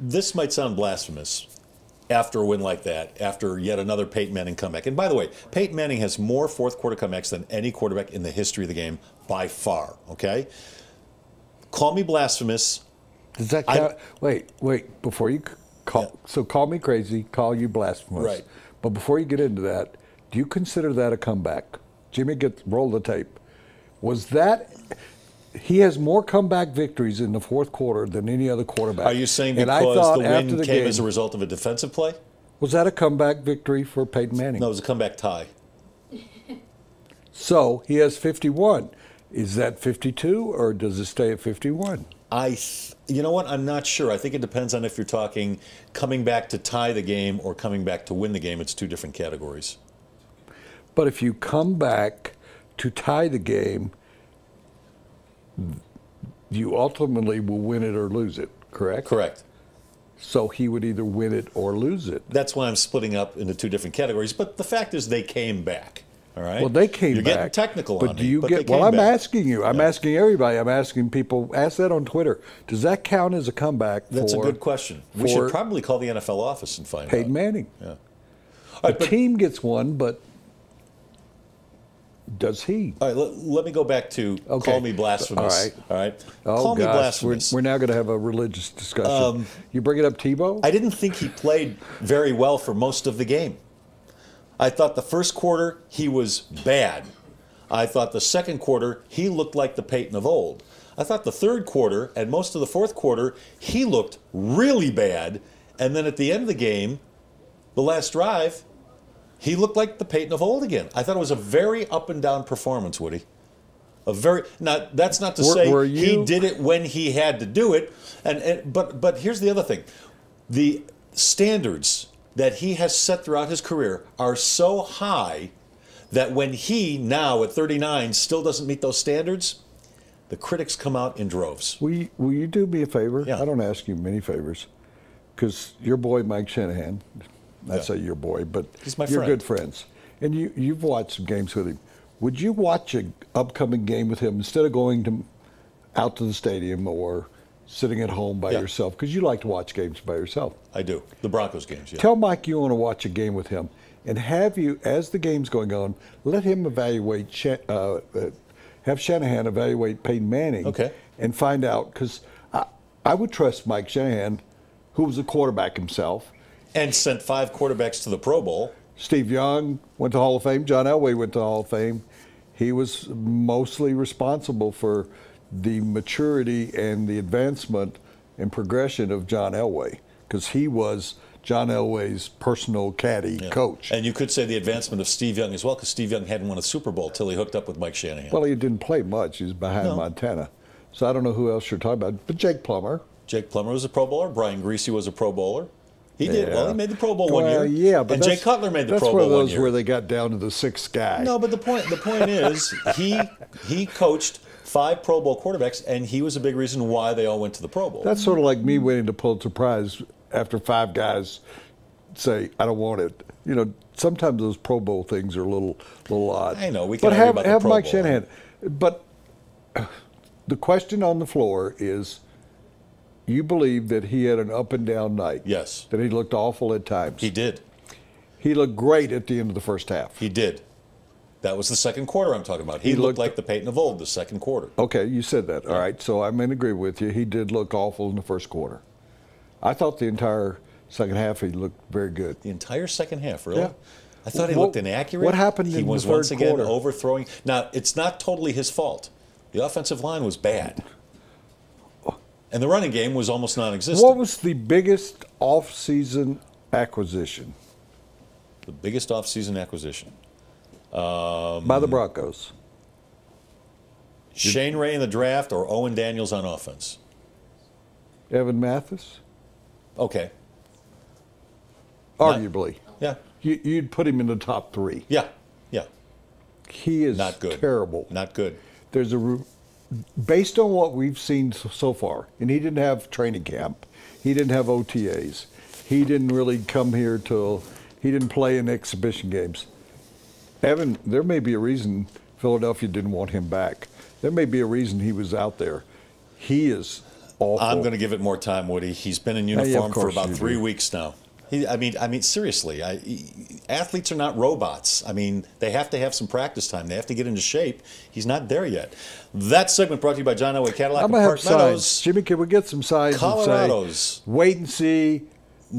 this might sound blasphemous after a win like that, after yet another Peyton Manning comeback. And by the way, Peyton Manning has more fourth quarter comebacks than any quarterback in the history of the game by far, okay? Call me blasphemous. Does that count? Wait, before you call, so call me crazy, call you blasphemous. Right. But before you get into that, do you consider that a comeback? Jimmy, roll the tape. Was that, he has more comeback victories in the fourth quarter than any other quarterback. Are you saying because the win came as a result of a defensive play? Was that a comeback victory for Peyton Manning? No, it was a comeback tie. So he has 51. Is that 52 or does it stay at 51? You know what? I'm not sure. I think it depends on if you're talking coming back to tie the game or coming back to win the game. It's two different categories. But if you come back to tie the game, you ultimately will win it or lose it, correct? Correct. So he would either win it or lose it. That's why I'm splitting up into two different categories. But the fact is they came back. All right. Well, they came back. You're getting technical on me. Do you get? Well, I'm asking you. I'm asking everybody. I'm asking people. Ask that on Twitter. Does that count as a comeback? That's a good question. We should probably call the NFL office and find out. Peyton Manning. Yeah. The team gets one, but does he? All right. Let me go back to call me blasphemous. All right. All right. Oh, call me gosh. blasphemous. We're now going to have a religious discussion. You bring it up, Tebow? I didn't think he played very well for most of the game. I thought the first quarter he was bad. I thought the second quarter he looked like the Peyton of old. I thought the third quarter and most of the fourth quarter he looked really bad. And then at the end of the game, the last drive, he looked like the Peyton of old again. I thought it was a very up and down performance, Woody. Now that's not to say he did it when he had to do it. But here's the other thing: the standards that he has set throughout his career are so high that when he, now at 39, still doesn't meet those standards, the critics come out in droves. Will you do me a favor? Yeah. I don't ask you many favors, because your boy Mike Shanahan, I say your boy, but he's my you're friend. good friends, and you've watched some games with him. Would you watch an upcoming game with him instead of going out to the stadium or sitting at home by yourself, because you like to watch games by yourself? I do. The Broncos games, yeah. Tell Mike you want to watch a game with him, and have you, as the game's going on, let him evaluate, have Shanahan evaluate Peyton Manning and find out, because I would trust Mike Shanahan, who was a quarterback himself. And sent 5 quarterbacks to the Pro Bowl. Steve Young went to Hall of Fame. John Elway went to Hall of Fame. He was mostly responsible for the maturity and the advancement and progression of John Elway, because he was John Elway's personal caddy coach. And you could say the advancement of Steve Young as well, because Steve Young hadn't won a Super Bowl till he hooked up with Mike Shanahan. Well, he didn't play much. He was behind Montana. So I don't know who else you're talking about. But Jake Plummer. Jake Plummer was a Pro Bowler. Brian Greasy was a Pro Bowler. He did. Well, he made the Pro Bowl one year. Yeah, but and Jay Cutler made the Pro Bowl one year. That's one of those where they got down to the 6th guy. No, but the point is he coached 5 Pro Bowl quarterbacks, and he was a big reason why they all went to the Pro Bowl. That's sort of like me winning the Pulitzer Prize after 5 guys say, I don't want it. You know, sometimes those Pro Bowl things are a little odd. I know. We can argue about the Pro Bowl. Mike Shanahan. But the question on the floor is, you believe that he had an up and down night. Yes. That he looked awful at times. He did. He looked great at the end of the first half. He did. That was the second quarter I'm talking about. He looked like the Peyton of old, the second quarter. Okay, you said that. All right, so I'm in agreement with you. He did look awful in the first quarter. I thought the entire second half he looked very good. The entire second half, really? Yeah. I thought he looked inaccurate. What happened in the third quarter? He was once again overthrowing. Now, it's not totally his fault. The offensive line was bad. And the running game was almost non-existent. What was the biggest off-season acquisition? The biggest off-season acquisition? By the Broncos. Shane Ray in the draft or Owen Daniels on offense? Evan Mathis? Okay. Arguably. Yeah. You'd put him in the top 3. Yeah. Yeah. He is not good. Terrible. Not good. There's based on what we've seen so far, and he didn't have training camp, he didn't have OTAs, he didn't really come here he didn't play in exhibition games. Evan, there may be a reason Philadelphia didn't want him back. There may be a reason he was out there. He is awful. I'm going to give it more time, Woody. He's been in Yeah, of uniform for course about you 3 do. weeks now. I mean, seriously, athletes are not robots. I mean, they have to have some practice time. They have to get into shape. He's not there yet. That segment brought to you by John Elway Cadillac I'm and going to Park have signs. Meadows. Jimmy, can we get some signs Colorado's that say, wait and see,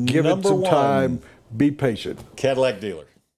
give it number some one time, be patient? Cadillac dealer.